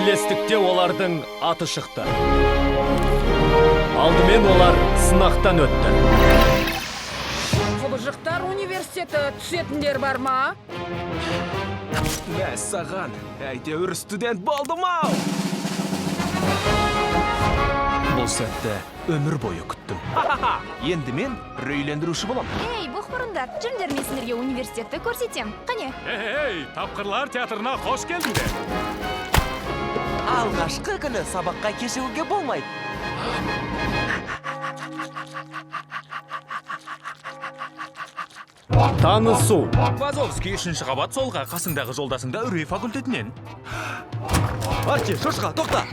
Бірлестікте олардың аты шықты. Алдымен олар сынақтан өтті. Құбыжықтар университеті түсетіндер бар ма? Мәссаған, әйтеуір студент болдым ау! Бұл сәтті өмір бойы күттім. Енді мен үрейлендіруші болам. Эй, бұқпырындар, жүріңдер мен сендерге университетті көрсетем. Қане? Эй, тапқырлар театрына қош келдіңдер. Алғашқы күні сабаққа кешігуге болмайды. Танысу. Вазовский 3-ші қабат солға қасындағы жолдасыңда үрей факультетінен. Арчи, шошқа, тоқта!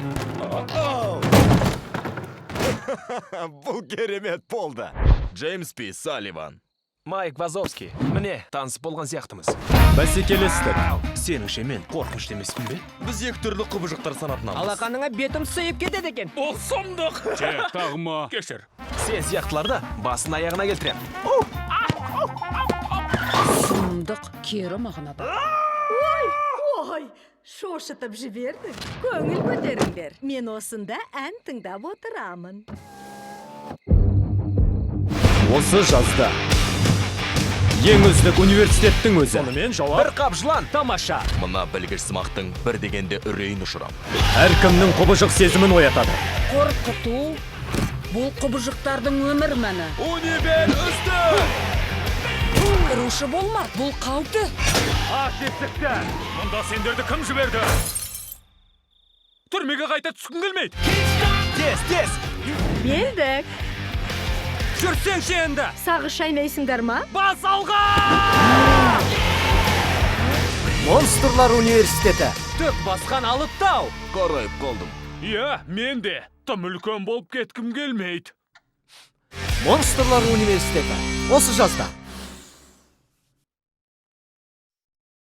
Бұл керемет болды. Джеймс П. Салливан. Майк Вазовский, міне, таныс болған сияқтымыз. Бәсекелестік. Сеніңше мен қорқынышты емеспін бе? Біз екі түрлі құбыжықтар санатынамыз. Алақаныңа бетім сыйып кетеді екен. Ол сұмдық. Тек тағыма. Кешір. Сен сияқтыларды басын аяғына келтірем. Сұмдық кері мағынада. Ой, шошытып жіберді. Көңіл көтеріңдер. Мен осында ән тыңдап отырамын. Осы жазда. Ең үздік университеттің өзі. Сонымен Бір жауап. қап жылан. Тамаша. Мына білгіш сымақтың бір дегенде үрейін ұшырам. Әркімнің құбыжық сезімін оятады. Қорқыту бұл құбыжықтардың өмір мәні. Универ үсті! Құрушы болмақ, бұл қауіпті. Есікті. Мұнда сендерді кім жіберді? Түрмеге қайта түскін келмейді. Тез! Белдік. Жүрсеңші енді. Сағы шайнайсыңдар ма? Бас алға! Монстрлар университеті. Төк басқан алыптау. Қарайып қалдым. Иә, мен де. Тым үлкен болып кеткім келмейді. Монстрлар университеті. Осы жазда.